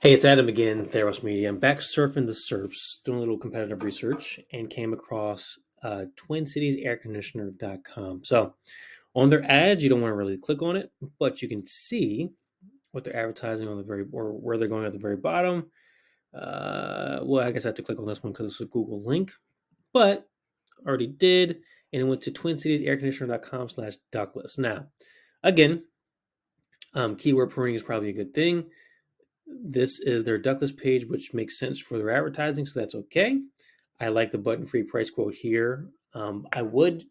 Hey, it's Adam again, Theros Media. I'm back surfing the SERPs, doing a little competitive research, and came across TwinCitiesAirConditioner.com. So on their ads, you don't want to really click on it, but you can see what they're advertising on the or where they're going at the very bottom. Well, I guess I have to click on this one because it's a Google link, but already did, and it went to TwinCitiesAirConditioner.com/ductless. Now, again, keyword pruning is probably a good thing. This is their ductless page, which makes sense for their advertising, so that's okay. I like the button-free price quote here. I would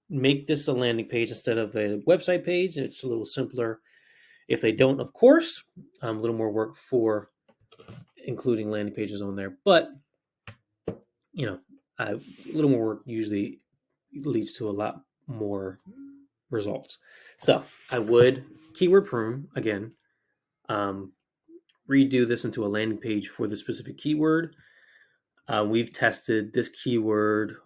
make this a landing page instead of a website page. It's a little simpler. If they don't, of course, a little more work for including landing pages on there. But, a little more work usually leads to a lot more results. So I would keyword prune again. Redo this into a landing page for the specific keyword. We've tested this keyword,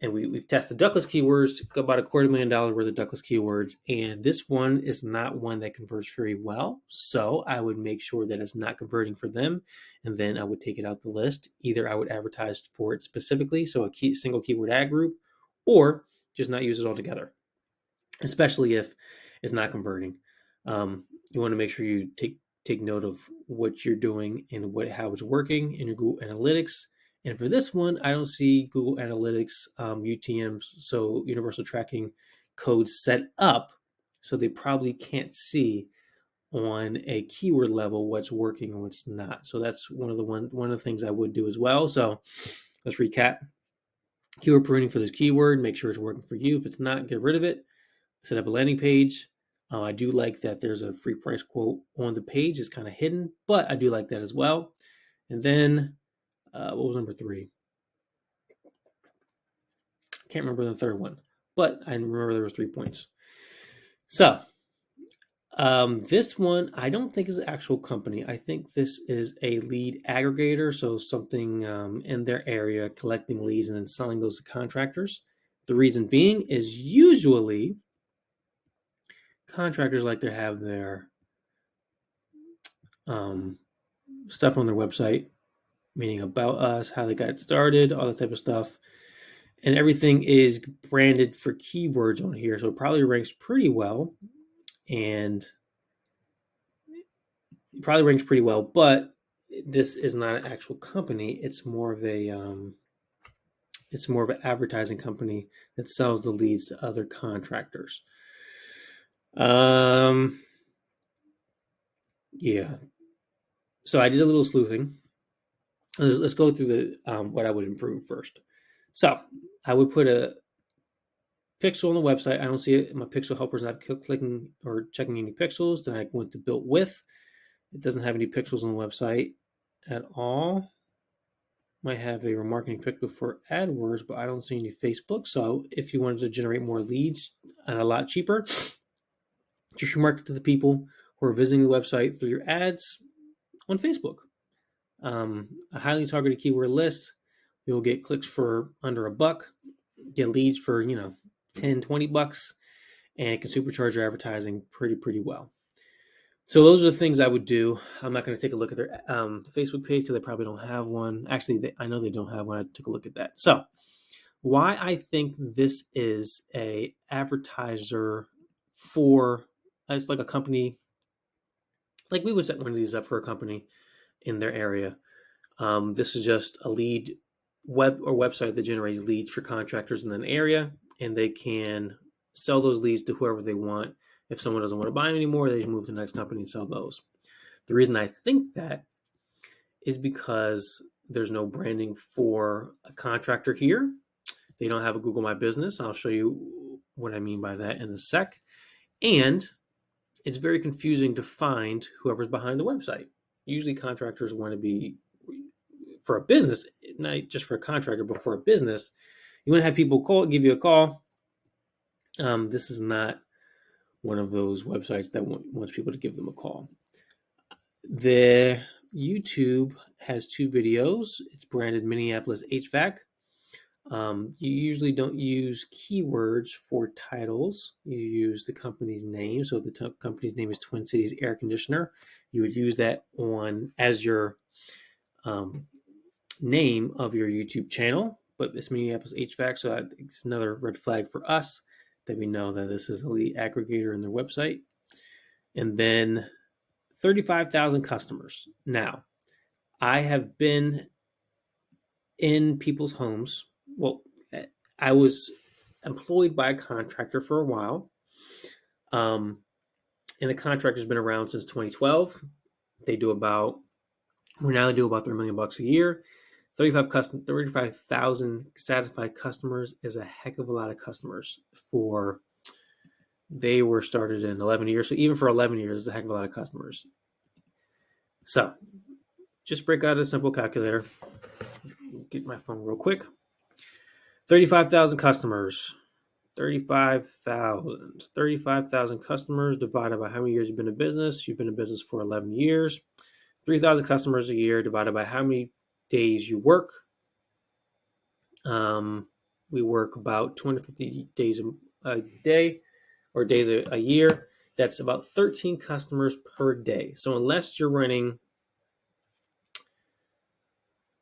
and we've tested ductless keywords, about $250,000 worth of ductless keywords, and this one is not one that converts very well. So I would make sure that it's not converting for them, and then I would take it out the list. Either I would advertise for it specifically, so a single keyword ad group, or just not use it altogether, especially if it's not converting. You want to make sure you take note of what you're doing and how it's working in your Google Analytics. And for this one, I don't see Google Analytics UTM, so Universal Tracking code set up, so they probably can't see on a keyword level what's working and what's not. So that's one of the things I would do as well. So let's recap. Keyword pruning for this keyword, make sure it's working for you. If it's not, get rid of it. Set up a landing page. I do like that there's a free price quote on the page. It's kind of hidden, but I do like that as well. And then, what was number 3? Can't remember the third one, but I remember there was 3 points. So, this one I don't think is an actual company. I think this is a lead aggregator, so something in their area collecting leads and then selling those to contractors. The reason being is usually contractors like to have their stuff on their website, meaning about us, how they got started, all that type of stuff. And everything is branded for keywords on here, so it probably ranks pretty well. And it probably ranks pretty well, but this is not an actual company. It's more of an advertising company that sells the leads to other contractors. Yeah. So I did a little sleuthing. Let's go through the what I would improve first. So I would put a pixel on the website. I don't see it. My pixel helper is not clicking or checking any pixels. Then I went to built with. It doesn't have any pixels on the website at all. Might have a remarketing pixel for AdWords, but I don't see any Facebook. So if you wanted to generate more leads and a lot cheaper, just remarket to the people who are visiting the website through your ads on Facebook. A highly targeted keyword list. You'll get clicks for under $1, get leads for, 10, $20, and it can supercharge your advertising pretty well. So those are the things I would do. I'm not going to take a look at their Facebook page because they probably don't have one. Actually, I know they don't have one. I took a look at that. So why I think this is a advertiser it's like a company, like we would set one of these up for a company in their area. This is just a lead website that generates leads for contractors in an area, and they can sell those leads to whoever they want. If someone doesn't want to buy them anymore, they just move to the next company and sell those. The reason I think that is because there's no branding for a contractor here. They don't have a Google My Business. I'll show you what I mean by that in a sec. And it's very confusing to find whoever's behind the website. Usually contractors want to be, for a business, not just for a contractor, but for a business, you want to have people give you a call. This is not one of those websites that wants people to give them a call. The YouTube has 2 videos. It's branded Minneapolis HVAC. You usually don't use keywords for titles. You use the company's name. So if the company's name is Twin Cities Air Conditioner, you would use that on as your name of your YouTube channel. But it's Minneapolis HVAC, so it's another red flag for us that we know that this is a lead aggregator in their website. And then 35,000 customers. Now, I have been in people's homes. Well, I was employed by a contractor for a while. And the contractor's been around since 2012. They do about, now they do about $3 million a year. 35,000 satisfied customers is a heck of a lot of customers for, they were started in 11 years. So even for 11 years, it's a heck of a lot of customers. So just break out a simple calculator. Get my phone real quick. 35,000 customers. 35,000 customers divided by how many years you've been in business. You've been in business for 11 years. 3,000 customers a year divided by how many days you work. We work about 250 days a day or days a year. That's about 13 customers per day. So unless you're running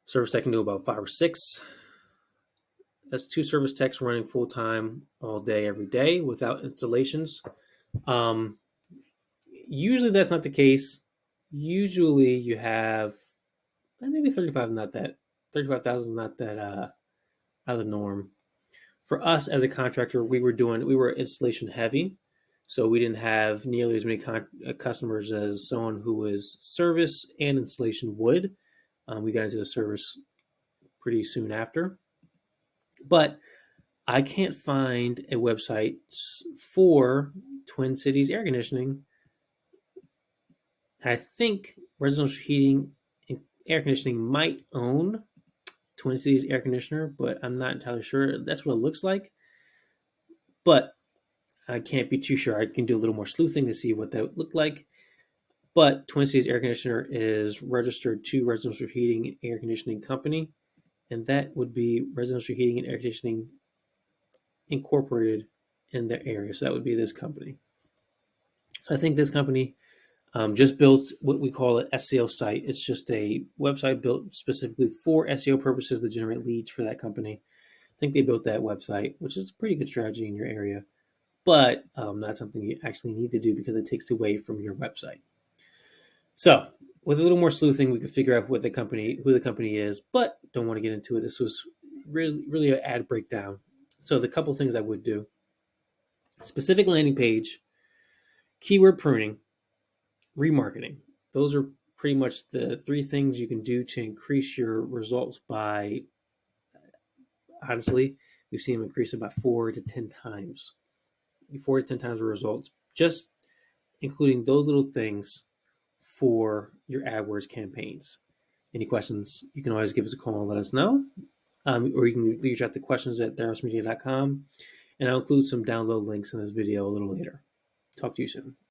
service tech, can do about 5 or 6. That's 2 service techs running full time all day, every day without installations. Usually that's not the case. Usually you have maybe 35,000 is not that out of the norm. For us as a contractor, we were installation heavy, so we didn't have nearly as many customers as someone who was service and installation would. We got into the service pretty soon after. But I can't find a website for Twin Cities air conditioning. I think residential heating and air conditioning might own Twin Cities air conditioner, but I'm not entirely sure. That's what it looks like. But I can't be too sure. I can do a little more sleuthing to see what that would look like. But Twin Cities Air Conditioner is registered to Residential Heating and Air Conditioning Company, and that would be Residential Heating and Air Conditioning Incorporated in their area. So that would be this company. So I think this company just built what we call an SEO site. It's just a website built specifically for SEO purposes to generate leads for that company. I think they built that website, which is a pretty good strategy in your area, but not something you actually need to do because it takes away from your website. So with a little more sleuthing, we could figure out who the company is, but don't want to get into it. This was really an ad breakdown. So the couple things I would do: specific landing page, keyword pruning, remarketing. Those are pretty much the 3 things you can do to increase your results by, honestly, we've seen them increase about 4 to 10 times. 4 to 10 times the results, just including those little things for your AdWords campaigns. Any questions, you can always give us a call and let us know. Or you can reach out to questions@therosmedia.com, and I'll include some download links in this video a little later. Talk to you soon.